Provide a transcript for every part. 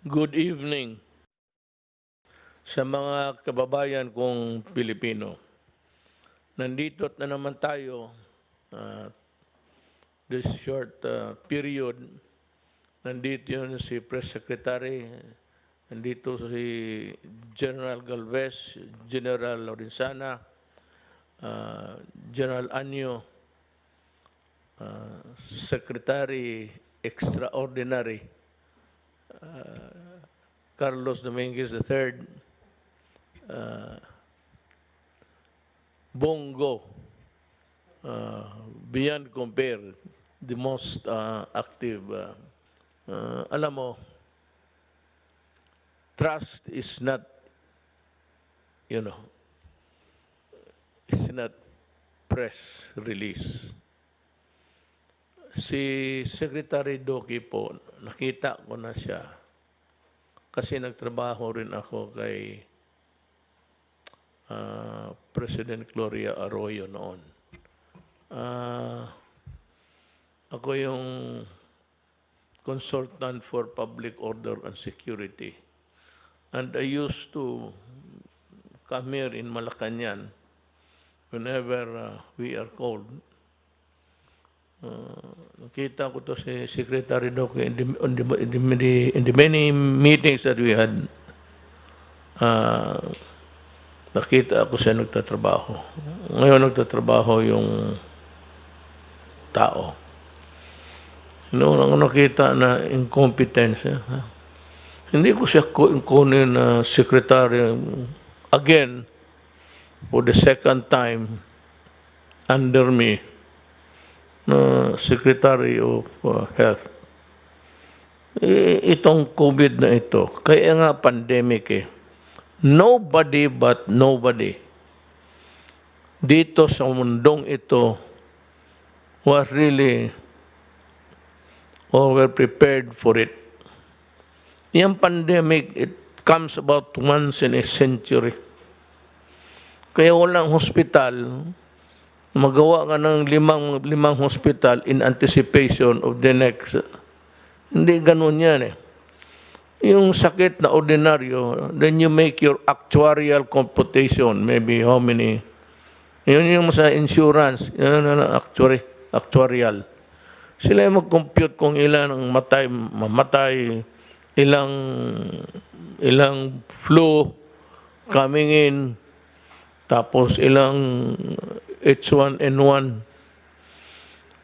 Good evening sa mga kababayan kong Pilipino. Nandito na naman tayo uh, this short period. Nandito yun si Press Secretary, nandito si General Galvez, General Lorenzana, General Anyo, Secretary Extraordinary Carlos Dominguez III, Bongo, beyond compare, the most active. Alam mo, trust is not, you know, is not press release. Si Secretary Doki po, nakita ko na siya kasi nagtrabaho rin ako kay President Gloria Arroyo noon. Ako yung consultant for public order and security. And I used to come here in Malacanang whenever we are called. Nakita ko to si Secretary Doc in the many meetings that we had. Nakita ako siya nagtatrabaho. Ngayon nagtatrabaho yung tao. Noong nakita na incompetence, hindi ko siya kunin na secretary again for the second time under me na Secretary of Health. Itong COVID na ito, kaya nga pandemic eh. Nobody but nobody dito sa mundong ito was really or were prepared for it. Yung pandemic, it comes about once in a century. Kaya walang hospital, magawa ka ng limang hospital in anticipation of the next. Hindi ganun yan eh. Yung sakit na ordinaryo, then you make your actuarial computation, maybe how many. Yun yung sa insurance, yun actuarial. Sila yung mag-compute kung ilan ang mamatay, ilang flu coming in, tapos ilang H1N1.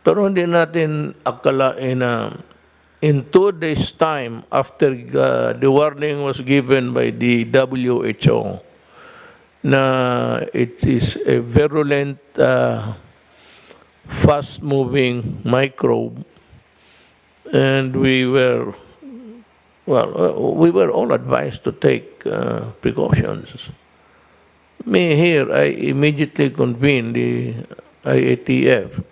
Pero hindi natin akalain na in 2 days' time after the warning was given by the WHO na it is a virulent, fast-moving microbe, and we were all advised to take precautions. Me here, I immediately convened the IATF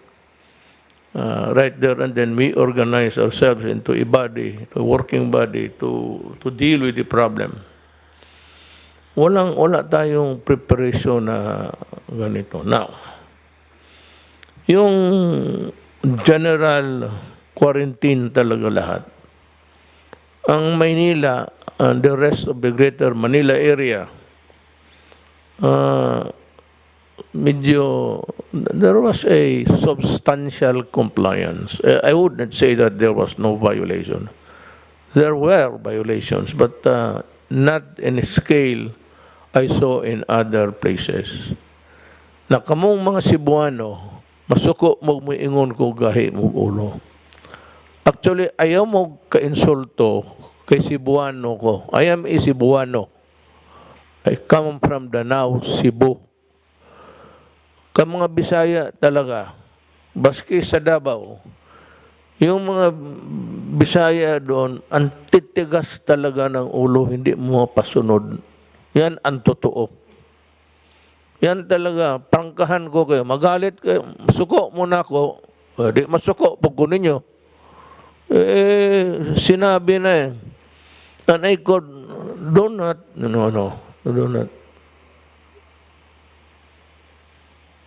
right there, and then we organized ourselves into a working body to deal with the problem. Wala tayong preparation na ganito. Now, yung general quarantine talaga lahat. Ang Maynila and the rest of the greater Manila area, there was a substantial compliance. I would not say that there was no violation. There were violations, but not in a scale I saw in other places. Na kamong mga Cebuano, masuko mo ingon ko gahi mo ulo. Actually, ayaw mo ka-insulto kay Cebuano ko. I am a Cebuano. I come from Danao, Cebu. Ka mga Bisaya talaga, baski sa Davao, yung mga Bisaya doon, ang titigas talaga ng ulo, hindi mo pasunod. Yan ang totoo. Yan talaga, prangkahan ko kayo. Magalit kayo, masuko muna ako. Di masuko, pag ninyo. Sinabi na eh. And I could, do not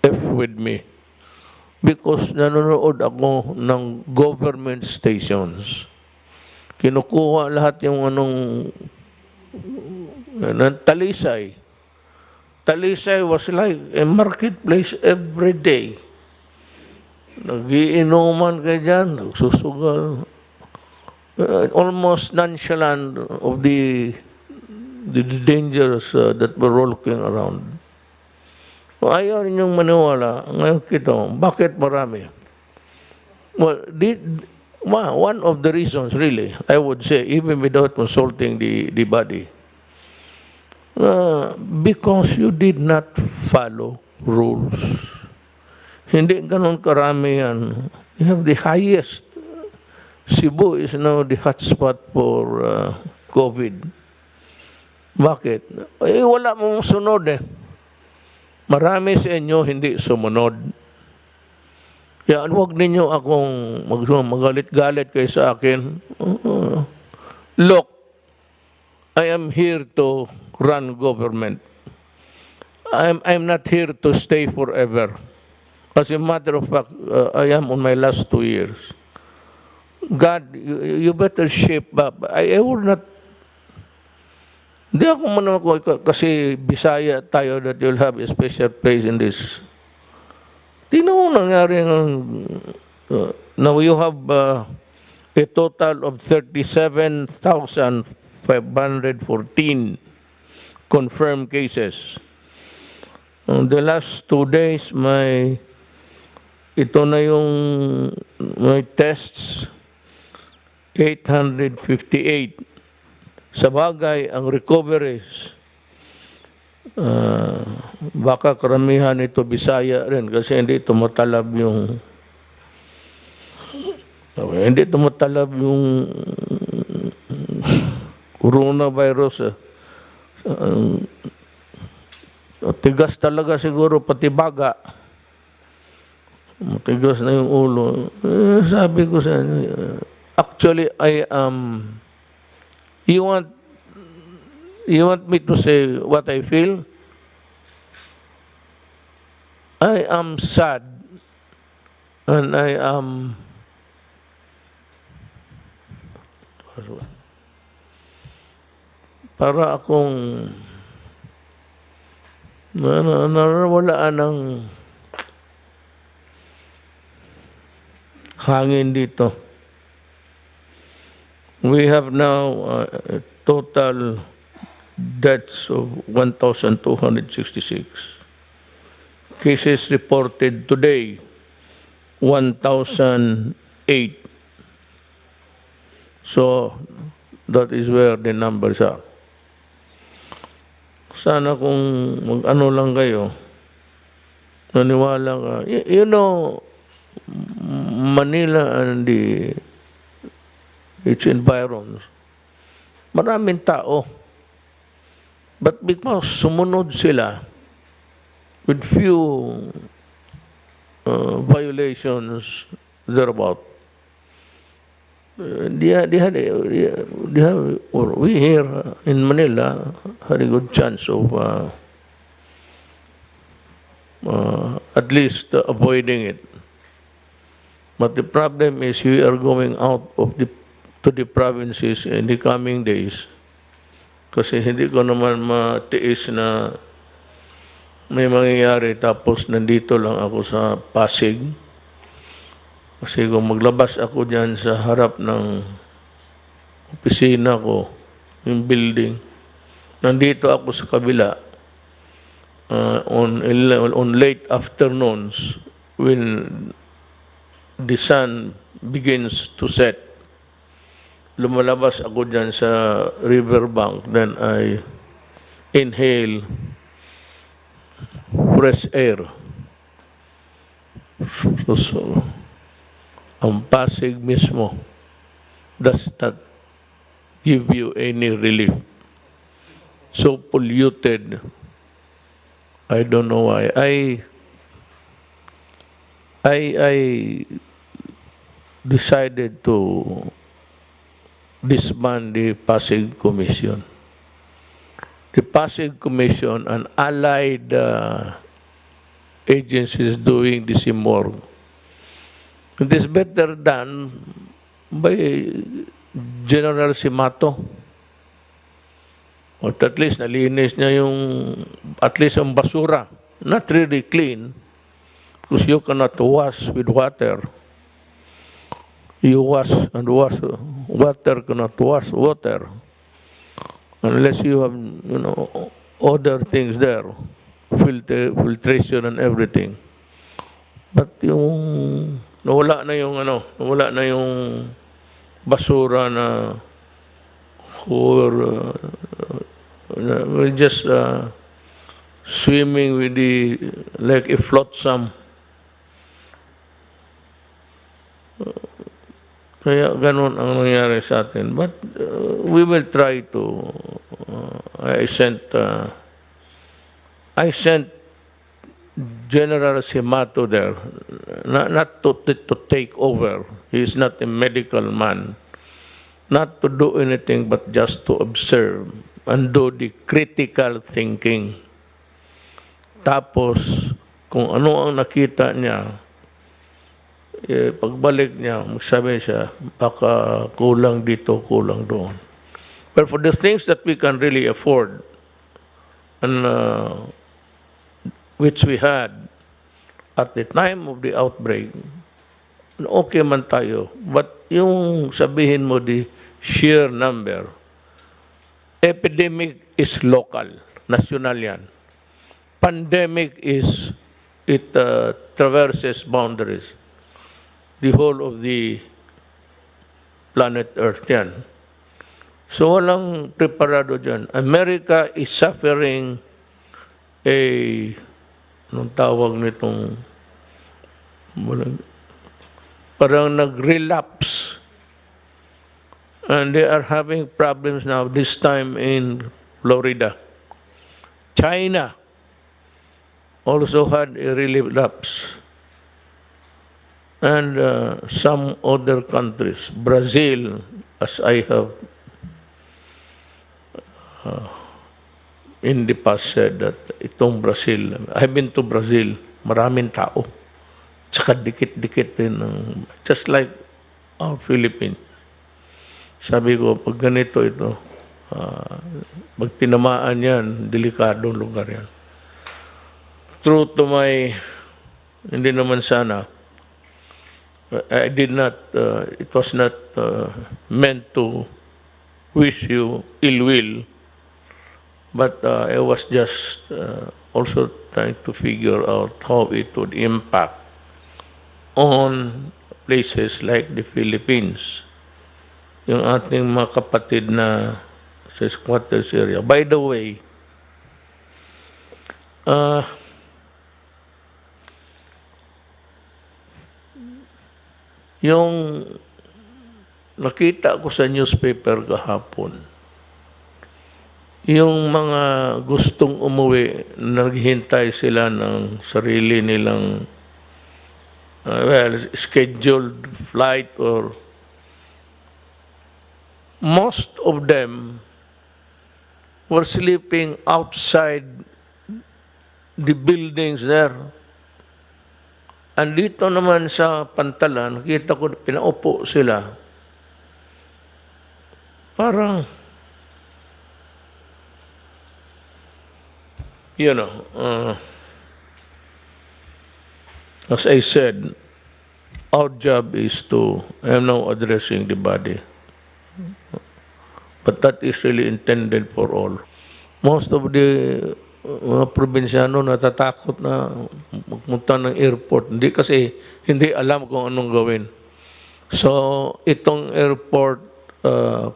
F with me. Because nanonood ako ng government stations. Kinukuha lahat yung talisay. Talisay was like a marketplace every day. Nagiinuman ka dyan, nagsusugal. Almost nonchalant of the dangers that were lurking around. Ayaw ninyong maniwala. Ngayon kita, bakit marami? Well, one of the reasons, really, I would say, even without consulting the body, because you did not follow rules. Hindi ganun karami yan. You have the highest. Cebu is now the hotspot for COVID. Bakit? Wala mong sunod eh. Marami sa inyo hindi sumunod. Kaya huwag ninyo akong magalit-galit kayo sa akin. Look, I am here to run government. I'm not here to stay forever. As a matter of fact, I am on my last 2 years. God, you better shape up. I would not. Hindi ako man kasi Bisaya tayo that you'll have a special place in this. Tingnan mo nangyari now you have a total of 37,514 confirmed cases. The last 2 days, ito na yung may tests, 858. Sa bagay, ang recoveries, baka karamihan ito Bisaya rin kasi hindi tumatalab yung coronavirus. Tigas talaga siguro pati baga. Matigas na yung ulo. Sabi ko sa inyo, actually, you want me to say what I feel? I am sad and I am para akong nawalaan ng hangin dito. We have now total deaths of 1,266. Cases reported today, 1,008. So, that is where the numbers are. Sana kung mag-ano lang kayo, naniwala ka. You know, Manila and its environs, maraming tao. But because sumunod sila with few violations thereabout, we here in Manila had a good chance of at least avoiding it. But the problem is we are going out to the provinces in the coming days. Kasi hindi ko naman matiis na may mangyayari tapos nandito lang ako sa Pasig. Kasi kung maglabas ako dyan sa harap ng opisina ko, yung building, nandito ako sa kabila on late afternoons when the sun begins to set. Lumalabas ako dyan sa riverbank, then I inhale fresh air. So, ang Pasig mismo does not give you any relief. So polluted. I don't know why. I decided to disband the Pasig Commission. The Pasig Commission and allied agencies doing the same work. It is better done by General Simato. At least nalinis niya yung, at least ang basura. Not really clean, because you cannot wash with water. You wash and wash. Water cannot wash water. Unless you have, other things there. Filtration and everything. But yung, nawala na yung basura na or we're just swimming with the, like a flotsam. Kaya ganun ang nangyari sa atin. But we will try to, I sent General Simato there, not to take over. He is not a medical man. Not to do anything but just to observe and do the critical thinking. Tapos, kung ano ang nakita niya, pagbalik niya, magsabi siya, baka kulang dito, kulang doon. But for the things that we can really afford, and which we had at the time of the outbreak, okay man tayo. But yung sabihin mo the sheer number, epidemic is local, national yan. Pandemic is, it traverses boundaries. The whole of the planet Earth yan. So walang preparado dyan. America is suffering anong tawag nitong, parang nag-relapse. And they are having problems now, this time in Florida. China also had a relapse. And some other countries, Brazil, as I have in the past said that itong Brazil, I've been to Brazil, maraming tao. Tsaka dikit-dikit din ng, just like our Philippines. Sabi ko, pag ganito ito, pag tinamaan yan, delikadong lugar yan. True to my, hindi naman sana, I did not, it was not meant to wish you ill will, but I was just also trying to figure out how it would impact on places like the Philippines, yung ating mga kapatid na sa squatters area. By the way, yung nakita ko sa newspaper kahapon, yung mga gustong umuwi, naghihintay sila ng sarili nilang scheduled flight, or most of them were sleeping outside the buildings there. Andito naman sa Pantalan, nakita ko pinaupo sila. Parang, as I said, our job is to, I am now addressing the body. But that is really intended for all. Most of the mga probinsyano natatakot na magpunta ng airport. Hindi kasi hindi alam kung anong gawin. So, itong airport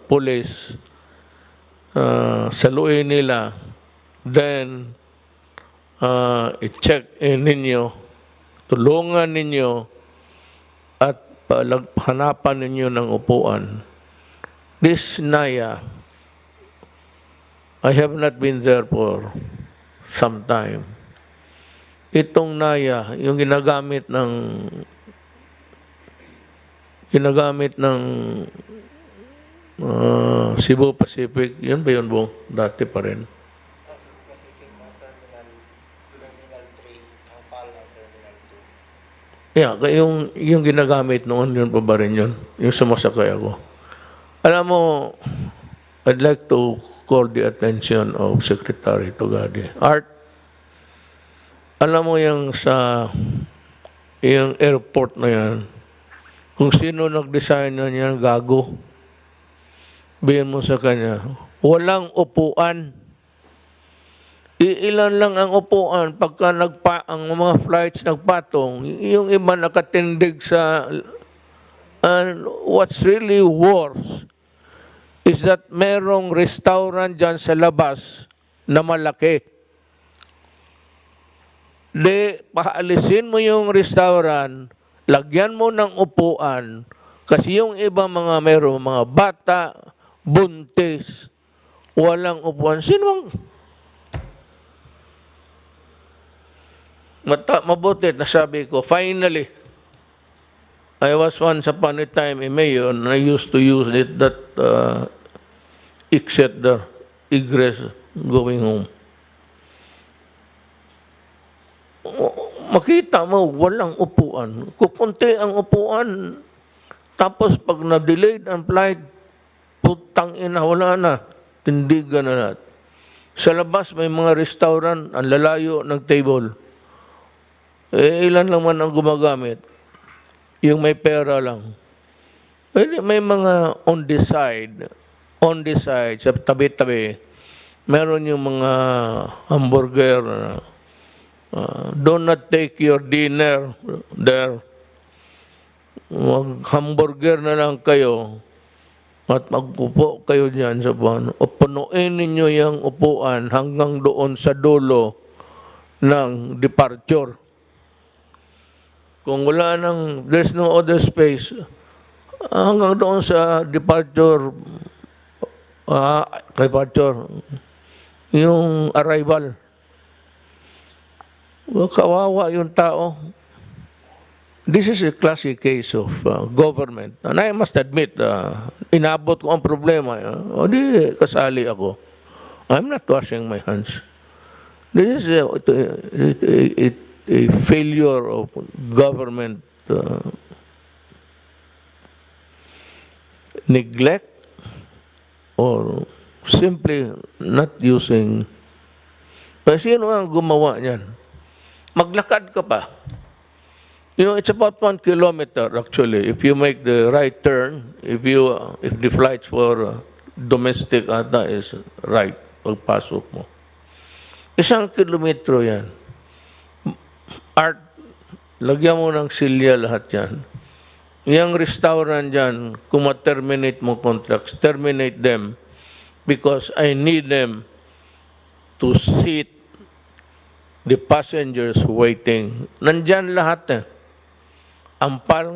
police, saluin nila, then i-check ninyo, tulungan ninyo, at hanapan ninyo ng upuan. This Naya, I have not been there for some time. Itong Naya, yung ginagamit ng Cebu Pacific, yun ba yun Bong? Dati pa rin. Yeah, yung ginagamit noon, yun pa ba rin yun? Yung sumasakay ako. Alam mo, I'd like to call the attention of Secretary Tugadi. Art, alam mo yung airport na yan, kung sino nag-design na yan, gago. Bihin mo sa kanya, walang upuan. Iilan lang ang upuan pagka ang mga flights nagpatong, yung iba nakatindig sa. And what's really worse is that merong restaurant dyan sa labas na malaki. Paalisin mo yung restaurant, lagyan mo ng upuan, kasi yung iba merong mga bata, buntis, walang upuan. Mabuti, nasabi ko, finally, I was once upon a time a mayor and I used to use that exit there, egress going home. Makita mo, walang upuan. Kukunti ang upuan. Tapos pag na-delayed ang flight, putang ina, wala na. Tindigan na lahat. Sa labas may mga restaurant, ang lalayo ng table. Ilan lang man ang gumagamit. Yung may pera lang. May mga on the side, sa tabi-tabi, meron yung mga hamburger. Do not take your dinner there. Hamburger na lang kayo at magpupo kayo dyan sa buwan. O punuin ninyo yung upuan hanggang doon sa dulo ng departure. Kung wala there's no other space, hanggang doon sa departure, yung arrival. Kawawa yung tao. This is a classic case of government. And I must admit, inabot ko ang problema. O di, kasali ako. I'm not washing my hands. This is a failure of government neglect or simply not using. Sino ang gumawa niyan? Maglakad ka pa. It's about 1 kilometer actually. If you make the right turn, if the flights for domestic is right, pagpasok mo. 1 kilometro yan. Art, lagyan mo ng silya lahat yan. Yung restaurant dyan, kung ma-terminate mo contracts, terminate them because I need them to seat the passengers waiting. Nandyan lahat eh. Ang pal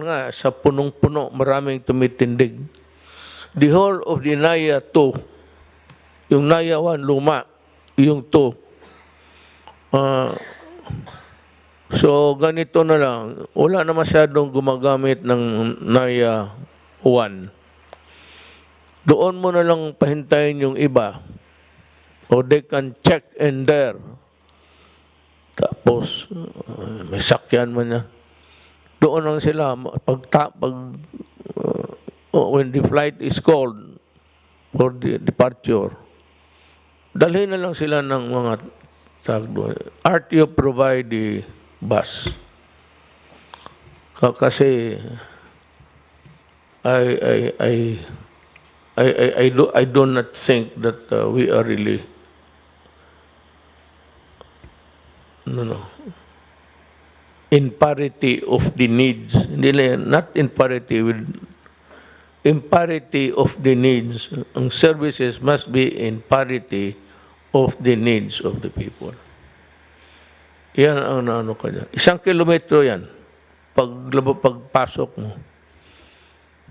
nga, sa punong-puno, maraming tumitindig. The whole of the Naya 2, yung Naya 1, luma, yung 2, so, ganito na lang. Wala na masyadong gumagamit ng Naya 1. Doon mo na lang pahintayin yung iba. O they can check in there. Tapos, may sakyan man yan. Doon lang sila, when the flight is called for the departure, dalhin na lang sila ng mga tagdo. RTO provide the bus. Kasi I do not think that we are really in parity of the needs. Not in parity with of the needs. Ang services must be in parity of the needs of the people. Yan ang naano ka dyan. 1 kilometro yan. Pagpasok mo.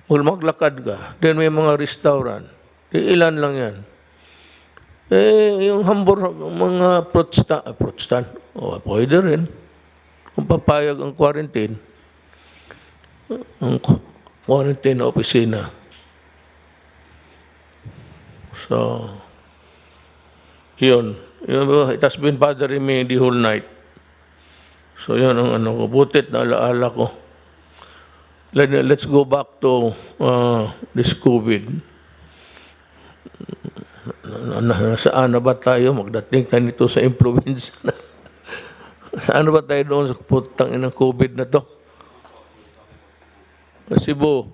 Kung maglakad ka, then may mga restaurant. Ilan lang yan. Yung mga fruit stand, pwede rin. Kung papayag ang quarantine na opisina. So, yun. It has been bothering me the whole night. So, yun ang ko. Butit na alaala ko. let's go back to this COVID. Saan na ba tayo? Magdating tayo nito sa influenza na. Saan na ba tayo doon sa putang inang COVID na to? Cebu.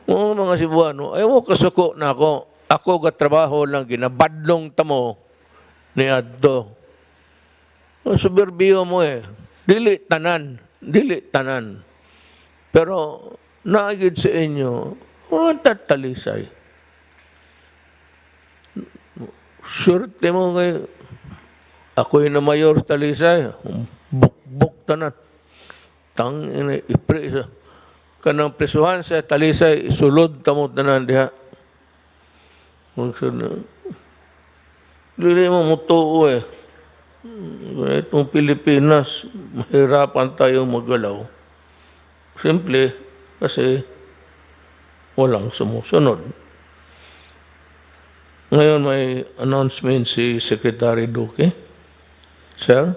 Oo, mga Cebuano, ayaw mo kasuko na ako. Ako gatrabaho lang, ginabadlong tamo ni Adto. Suberbiyo mo eh. Dili tanan. Dili tanan. Pero, naagid sa inyo, tatalisay. Surte mo kayo. Ako'y na mayor talisay. Bukbuk tanan. Tang ina ipresa. Kanang presuhan sa talisay, sulod tamo tanan diha. Dili mo mutuo eh. Itong Pilipinas, mahirapan tayong maggalaw. Simple, kasi walang sumusunod. Ngayon may announcement si Secretary Duque. Sir,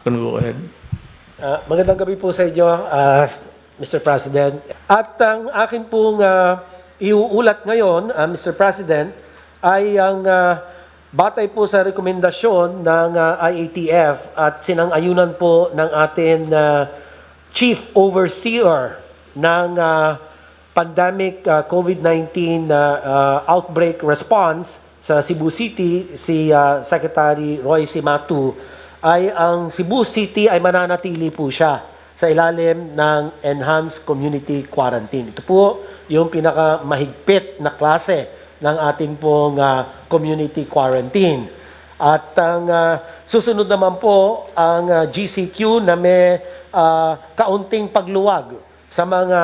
can go ahead. Magandang gabi po sa inyo, Mr. President. At ang akin pong iuulat ngayon, Mr. President, ay ang batay po sa rekomendasyon ng IATF at sinang-ayunan po ng ating Chief Overseer ng Pandemic COVID-19 Outbreak Response sa Cebu City, si Secretary Roy Simatu, ay ang Cebu City ay mananatili po siya sa ilalim ng Enhanced Community Quarantine. Ito po yung pinakamahigpit na klase ng ating pong community quarantine. At ang susunod naman po ang GCQ na may kaunting pagluwag sa mga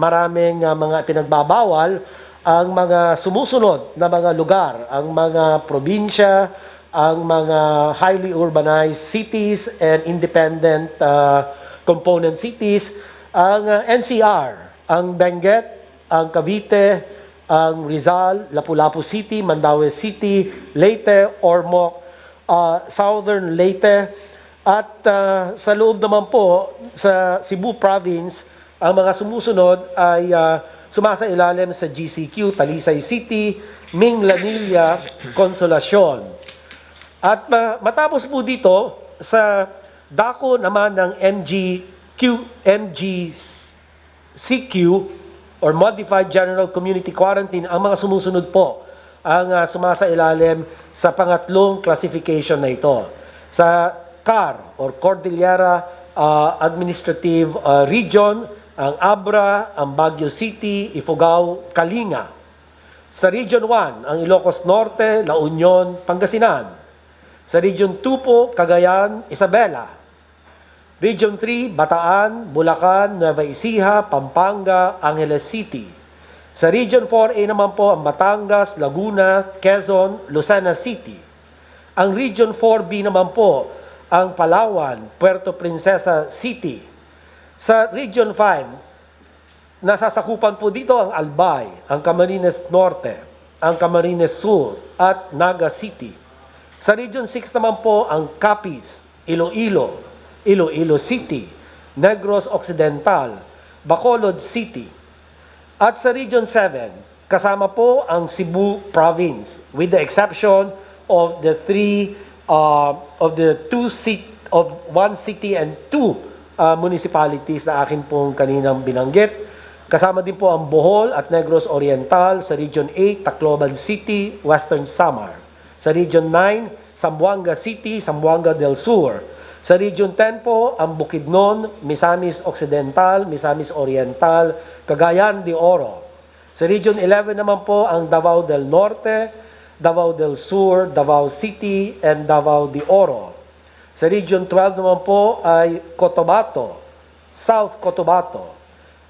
maraming mga pinagbabawal, ang mga sumusunod na mga lugar, ang mga probinsya, ang mga highly urbanized cities and independent component cities, ang NCR, ang Benguet, ang Cavite, ang Rizal, Lapu-Lapu City, Mandaue City, Leyte, Ormoc, Southern Leyte, at sa loob naman po sa Cebu Province, ang mga sumusunod ay sumasailalim sa GCQ, Talisay City, Minglanilla, Consolacion. At matapos po dito, sa dako naman ng MGCQ, or Modified General Community Quarantine, ang mga sumusunod po ang sumasailalim sa pangatlong classification na ito. Sa CAR, or Cordillera Administrative Region, ang Abra, ang Baguio City, Ifugao, Kalinga. Sa Region 1, ang Ilocos Norte, La Union, Pangasinan. Sa Region 2 po, Cagayan, Isabela. Region 3, Bataan, Bulacan, Nueva Ecija, Pampanga, Angeles City. Sa Region 4A naman po ang Batangas, Laguna, Quezon, Lucena City. Ang Region 4B naman po ang Palawan, Puerto Princesa City. Sa Region 5, nasasakupan po dito ang Albay, ang Camarines Norte, ang Camarines Sur at Naga City. Sa Region 6 naman po ang Capiz, Iloilo, Iloilo City, Negros Occidental, Bacolod City. At sa Region 7, kasama po ang Cebu Province, with the exception of the one city and two municipalities na akin pong kaninang binanggit. Kasama din po ang Bohol at Negros Oriental. Sa Region 8, Tacloban City, Western Samar. Sa Region 9, Zamboanga City, Zamboanga del Sur. Sa Region 10 po, ang Bukidnon, Misamis Occidental, Misamis Oriental, Cagayan de Oro. Sa Region 11 naman po, ang Davao del Norte, Davao del Sur, Davao City, and Davao de Oro. Sa Region 12 naman po ay Cotabato, South Cotabato.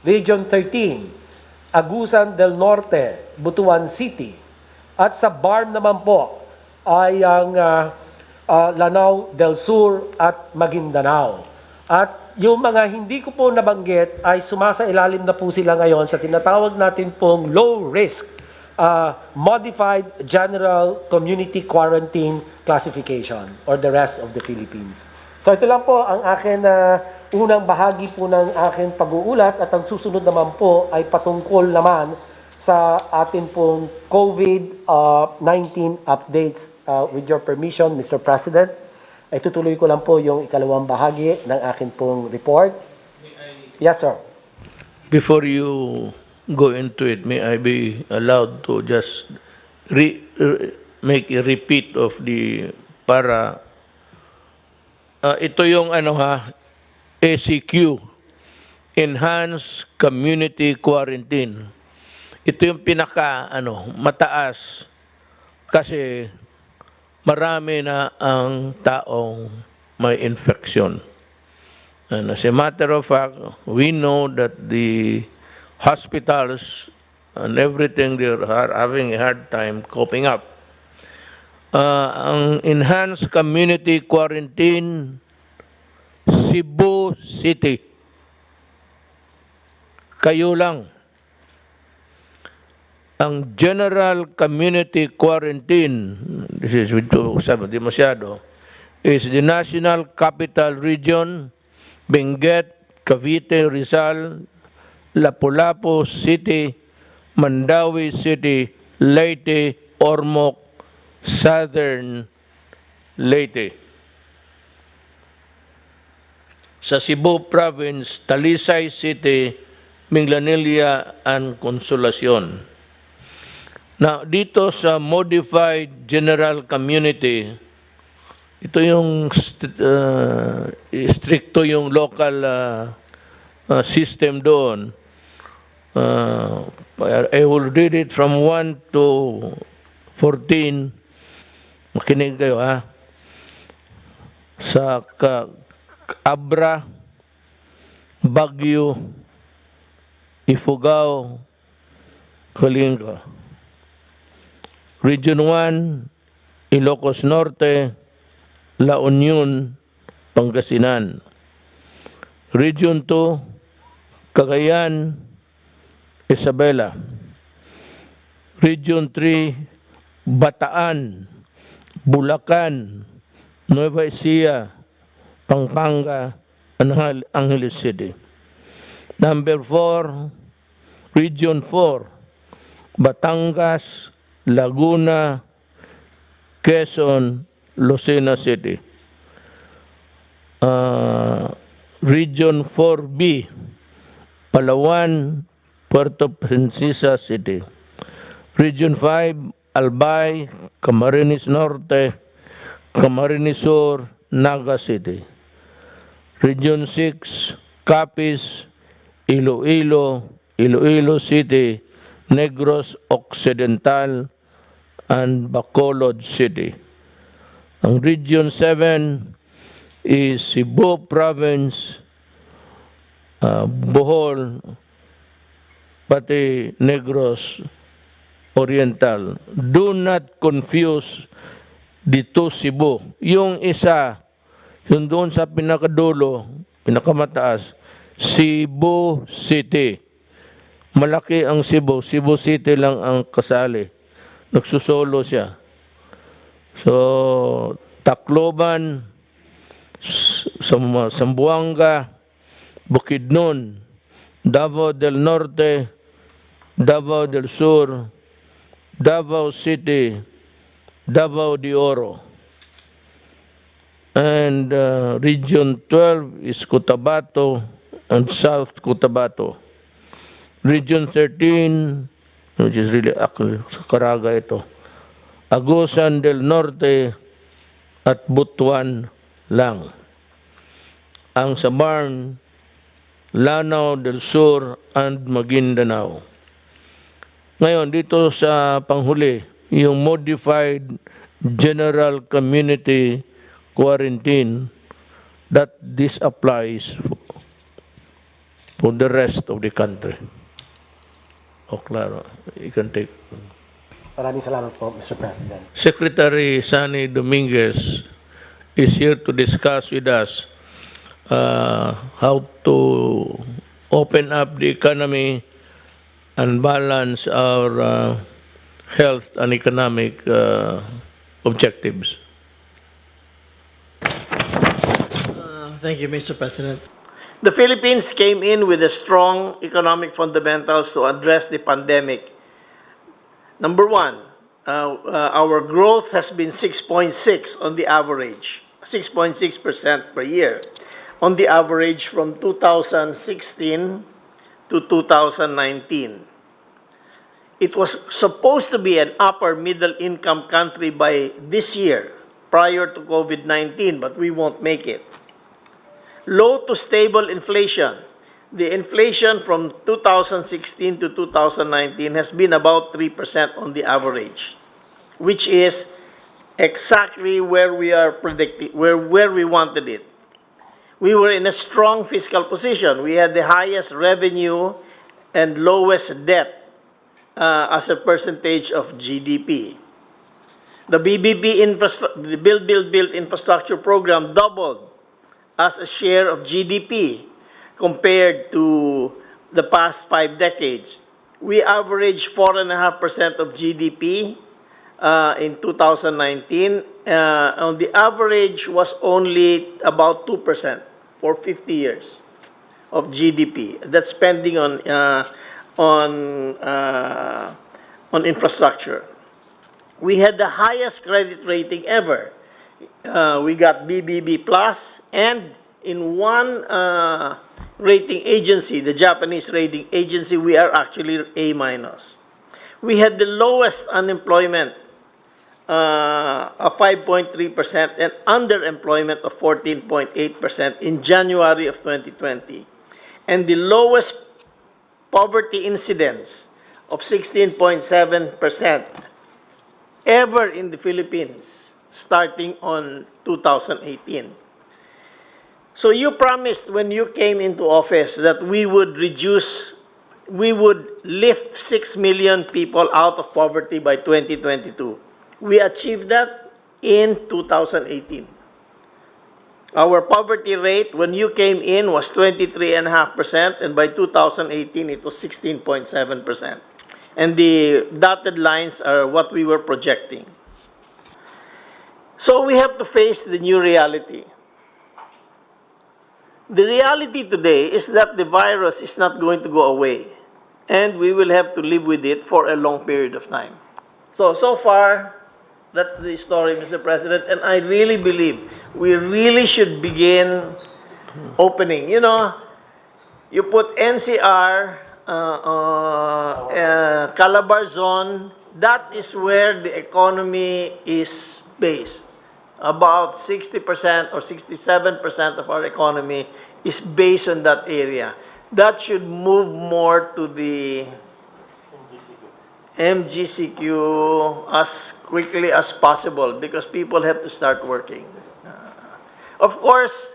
Region 13, Agusan del Norte, Butuan City. At sa BARM naman po ay ang Lanao del Sur at Maguindanao. At yung mga hindi ko po nabanggit ay sumasailalim na po sila ngayon sa tinatawag natin pong low risk Modified General Community Quarantine Classification or the rest of the Philippines. So ito lang po ang akin na unang bahagi po ng aking pag-uulat at ang susunod naman po ay patungkol naman sa atin pong COVID-19 updates. With your permission, Mr. President, ay tutuloy ko lang po yung ikalawang bahagi ng akin pong report. Yes, sir. Before you go into it, may I be allowed to just make a repeat of the para ito yung ACQ, Enhanced Community Quarantine. Ito yung pinaka mataas kasi marami na ang taong may infection. And as a matter of fact, we know that the hospitals and everything, they are having a hard time coping up. Ang enhanced community quarantine, Cebu City. Kayo lang. Ang general community quarantine, this is with di masyado, is the National Capital Region, Benguet, Cavite, Rizal, Lapu-Lapu City, Mandawi City, Leyte, Ormoc, Southern Leyte. Sa Cebu Province, Talisay City, Minglanilla, and Consolacion. Now, dito sa Modified General Community, ito yung stricto yung local system doon. I will read it from 1 to 14. Makinig kayo Sa Abra, Baguio, Ifugao, Kalinga. Region 1, Ilocos Norte, La Union, Pangasinan. Region 2, Cagayan, Isabela. Region 3, Bataan, Bulacan, Nueva Ecija, Pampanga, and Angeles City. Number 4, Region 4, Batangas, Laguna, Quezon, Lucena City. Region 4B, Palawan, Puerto Princesa City. Region 5, Albay, Camarines Norte, Camarines Sur, Naga City. Region 6, Capiz, Iloilo, Iloilo City, Negros Occidental, and Bacolod City. Ang Region 7 is Cebu Province, Bohol, pati Negros Oriental. Do not confuse dito Cebu. Yung isa, yung doon sa pinakadulo, pinakamataas, Cebu City. Malaki ang Cebu. Cebu City lang ang kasali. Nagsusolo siya. So, Tacloban, Zamboanga, Bukidnon, Davao del Norte, Davao del Sur, Davao City, Davao de Oro. And Region 12 is Cotabato and South Cotabato. Region 13, which is really sa Caraga ito, Agusan del Norte at Butuan lang. Ang Sabarn, Lanao del Sur and Maguindanao. Ngayon, dito sa panghuli, yung Modified General Community Quarantine, that this applies for the rest of the country. Claro, you can take. Maraming salamat po, Mr. President. Secretary Sani Dominguez is here to discuss with us how to open up the economy and balance our health and economic objectives. Thank you, Mr. President. The Philippines came in with a strong economic fundamentals to address the pandemic. Number one, our growth has been 6.6 on the average, 6.6% per year on the average from 2016 to 2019. It was supposed to be an upper middle income country by this year, prior to COVID-19, but we won't make it. Low to stable inflation. The inflation from 2016 to 2019 has been about 3% on the average, which is exactly where we are predicting, where we wanted it. We were in a strong fiscal position. We had the highest revenue and lowest debt as a percentage of GDP. The the Build infrastructure program doubled as a share of GDP compared to the past 5 decades. We averaged 4.5% of GDP in 2019. On the average was only about 2% for 50 years of GDP. That's spending on infrastructure. We had the highest credit rating ever. We got BBB plus, and in one rating agency, the Japanese rating agency, we are actually A minus. We had the lowest unemployment of 5.3% and underemployment of 14.8% in January of 2020, and the lowest poverty incidence of 16.7% ever in the Philippines, starting on 2018. So you promised when you came into office that we would lift 6 million people out of poverty by 2022. We achieved that in 2018. Our poverty rate when you came in was 23.5%, and by 2018 it was 16.7%. And the dotted lines are what we were projecting. So we have to face the new reality. The reality today is that the virus is not going to go away, and we will have to live with it for a long period of time. So far, that's the story, Mr. President, and I really believe we really should begin opening. You know, you put NCR, Calabar zone, that is where the economy is based. About 60% or 67% of our economy is based on that area. That should move more to the MGCQ as quickly as possible because people have to start working. Of course,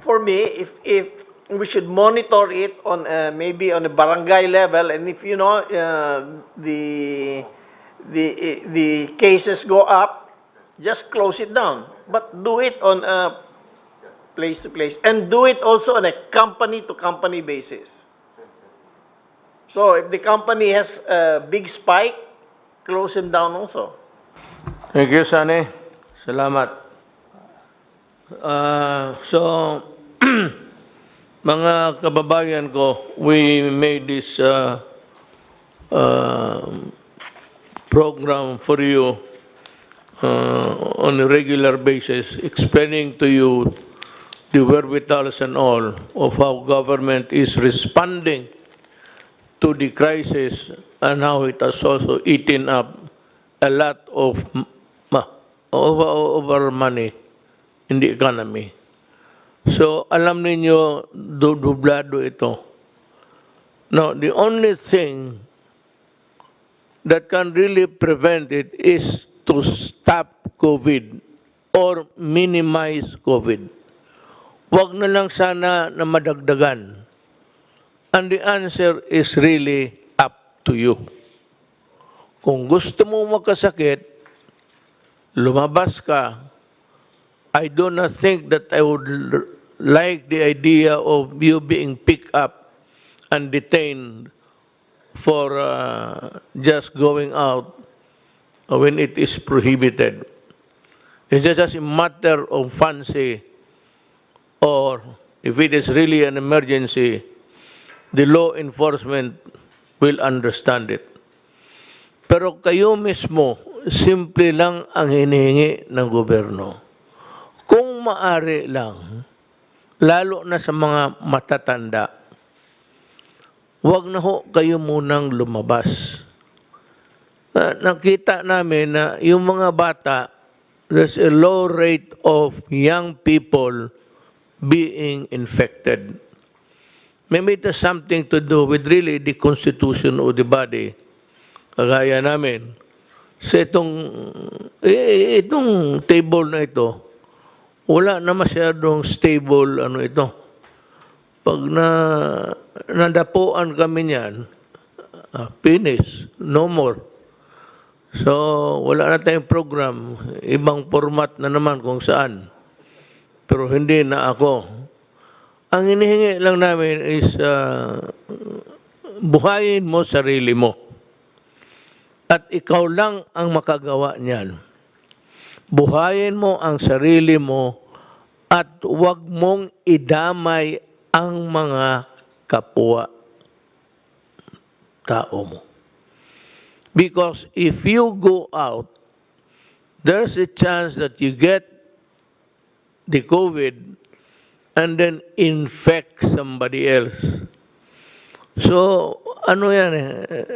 for me, if we should monitor it on maybe on a barangay level, and if you know the cases go up, just close it down. But do it on a place to place, and do it also on a company to company basis. So if the company has a big spike, close them down also. Thank you, Sani. Salamat. So, mga kababayan ko, we made this program for you on a regular basis, explaining to you the wherewithals and all of how government is responding to the crisis and how it has also eaten up a lot of over money in the economy. So, alam ninyo, dublado ito. Now, the only thing that can really prevent it is to stop COVID or minimize COVID. Huwag na lang sana na madagdagan. And the answer is really up to you. Kung gusto mo magkasakit, lumabas ka. I do not think that I would like the idea of you being picked up and detained for just going out when it is prohibited. It's just a matter of fancy or If it is really an emergency, the law enforcement will understand it. Pero kayo mismo, simple lang ang hinihingi ng gobyerno. Kung maari lang, lalo na sa mga matatanda, wag na ho kayo munang lumabas. Nakita namin na yung mga bata, there's a low rate of young people being infected. Maybe it has something to do with really the constitution of the body. Kagaya namin, sa itong table na ito, wala na masyadong stable ito. Pag nadapuan kami niyan, finish, no more. So, wala na tayong program, ibang format na naman kung saan. Pero hindi na ako. Ang hinihingi lang namin is buhayin mo sarili mo. At ikaw lang ang makagawa niyan. Buhayin mo ang sarili mo at huwag mong idamay ang mga kapwa tao mo. Because if you go out, there's a chance that you get the COVID and then infect somebody else. So, yan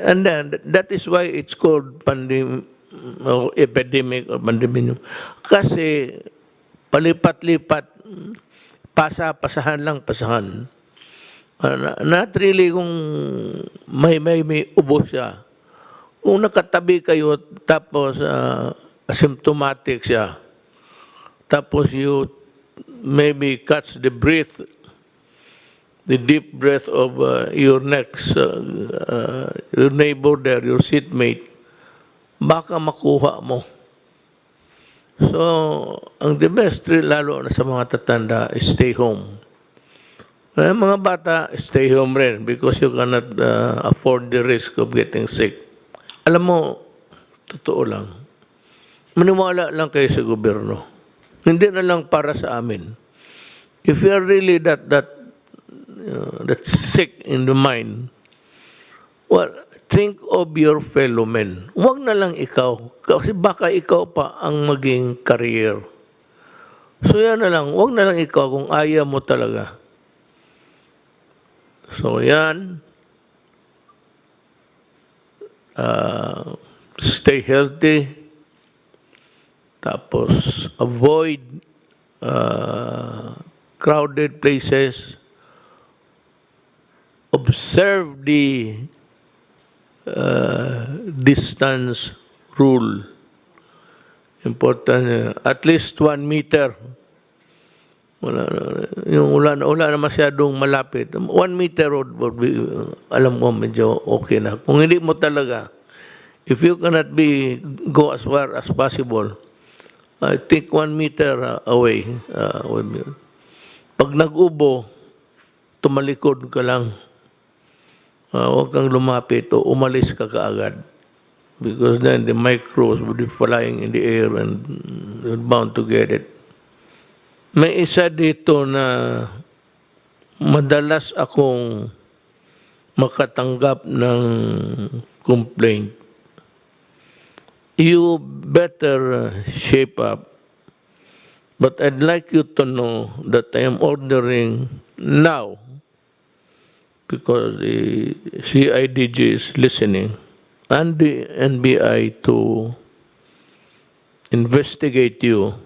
and then that is why it's called epidemic or pandemic. Kasi palipat-lipat, pasahan lang, pasahan. Not really kung may ubo siya. Kung nakatabi kayo tapos asymptomatic siya, tapos you maybe catch the breath, the deep breath of your next, your neighbor there, your seatmate, baka makuha mo. So, ang the best, lalo na sa mga tatanda, is stay home. Mga bata, stay home rin because you cannot afford the risk of getting sick. Alam mo, totoo lang, maniwala lang kayo sa gobyerno. Hindi na lang para sa amin. If you are really that sick in the mind, well, think of your fellow men. Huwag na lang ikaw, kasi baka ikaw pa ang maging career. So yan na lang, huwag na lang ikaw kung ayaw mo talaga. So yan, stay healthy, tapos avoid crowded places, observe the distance rule. Important, at least 1 meter. Wala na masyadong malapit. 1 meter would be, alam mo, medyo okay na. Kung hindi mo talaga, if you cannot go as far as possible, I think 1 meter away. Pag nag-ubo, tumalikod ka lang. Huwag kang lumapit o umalis ka kaagad. Because then the microbes would be flying in the air and you're bound to get it. May isa dito na madalas akong makatanggap ng complaint. You better shape up. But I'd like you to know that I am ordering now, because the CIDG is listening, and the NBI to investigate you,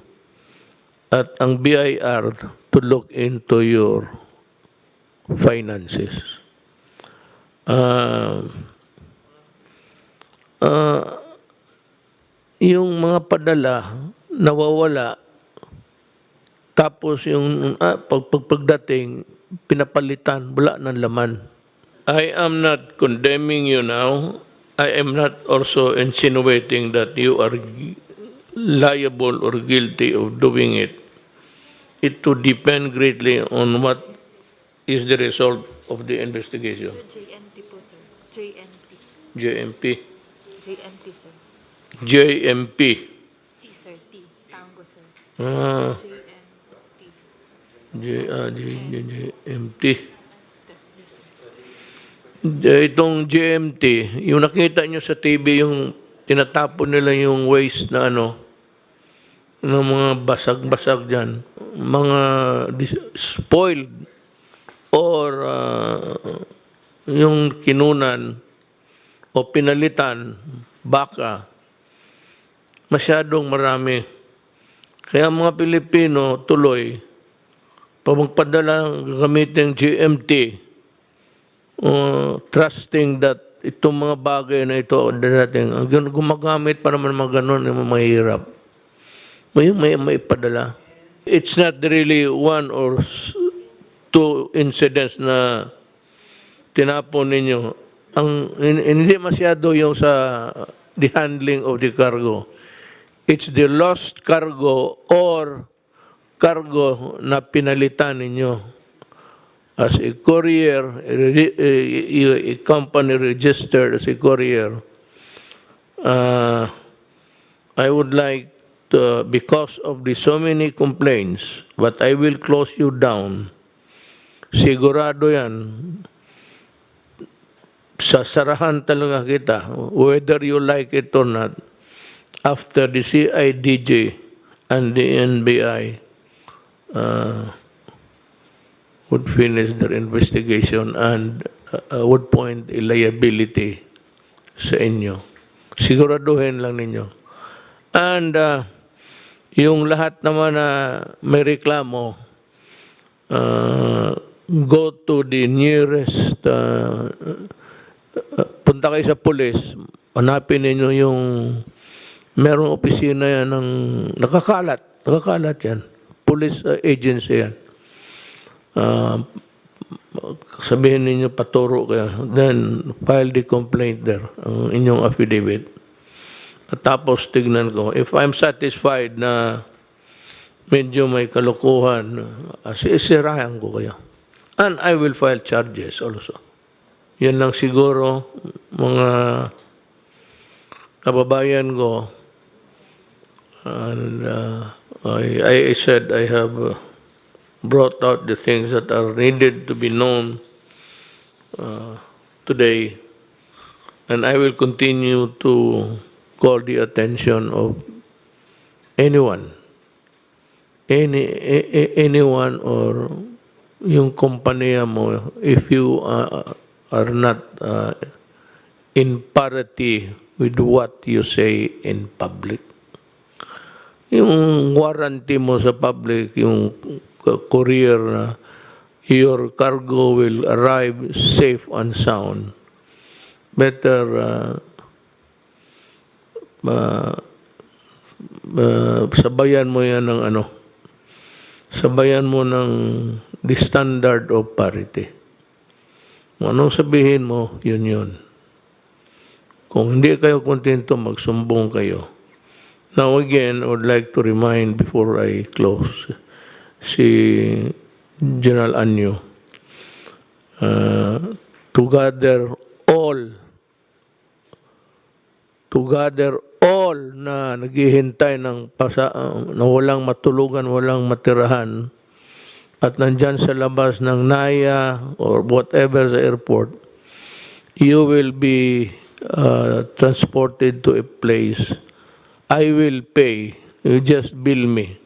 at ang BIR to look into your finances. Yung mga padala nawawala, tapos yung pagdating pinapalitan, wala ng laman. I am not condemning you now. I am not also insinuating that you are liable or guilty of doing it. It would depend greatly on what is the result of the investigation. JNT po, sir. JNT. JMP. JNT, sir. JMP. T, sir. T. Tango, sir. Ah, JNT. GMT. Itong GMT, yung nakita nyo sa TV, yung tinatapon nila yung waste na ng mga basag-basag dyan, mga spoiled or yung kinunan o pinalitan, baka, masyadong marami. Kaya mga Pilipino tuloy, pag magpadala gamitin GMT, trusting that itong mga bagay na ito darating, ang gumagamit pa naman mga ganun, yung mahirap. May padala. It's not really one or two incidents na tinapon ninyo. Hindi masyado yung sa the handling of the cargo. It's the lost cargo or cargo na pinalitan ninyo. As a courier, a company registered as a courier, I would like to, because of the so many complaints, but I will close you down. Sigurado yan, sasarahan talaga kita, whether you like it or not, after the CIDJ and the NBI would finish their investigation and would point a liability sa inyo. Siguraduhin lang ninyo. And yung lahat naman na may reklamo, go to the nearest, punta kayo sa police, hanapin ninyo yung merong opisina yan ng nakakalat yan. Police agency yan. Sabihin ninyo paturo kayo, then file the complaint there, ang inyong affidavit. At tapos tignan ko, if I'm satisfied na medyo may kalukuhan, sisirahan ko kayo. And I will file charges also. Yan lang siguro, mga kababayan ko. And I said I have brought out the things that are needed to be known today, and I will continue to call the attention of anyone or yung kompanya mo, if you are not in parity with what you say in public. Yung warranty mo sa public, yung courier na your cargo will arrive safe and sound. Better sabayan mo yan ng sabayan mo ng the standard of parity. Anong sabihin mo, yun. Kung hindi kayo kontento, magsumbong kayo. Now again, I would like to remind before I close, si General Anyo, to gather all na naghihintay ng na walang matulugan, walang matirahan, at nandyan sa labas ng NAIA or whatever sa airport, you will be transported to a place. I will pay. You just bill me.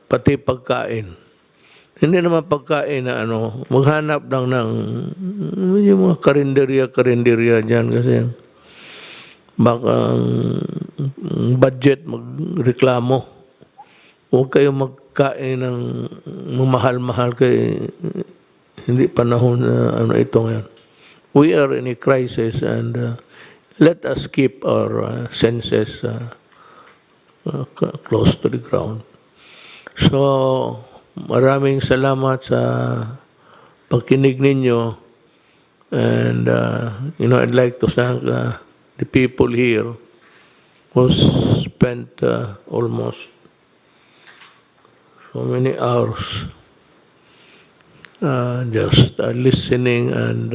Pati pagkain. Hindi naman pagkain na maghanap lang ng yung mga karinderya dyan kasi baka budget magreklamo. Huwag kayo magkain ng mahal-mahal kay hindi panahon na ito ngayon. We are in a crisis and let us keep our senses close to the ground. So, maraming salamat sa pagkinig ninyo, and I'd like to thank the people here who spent almost so many hours just listening and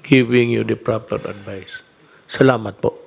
giving you the proper advice. Salamat po.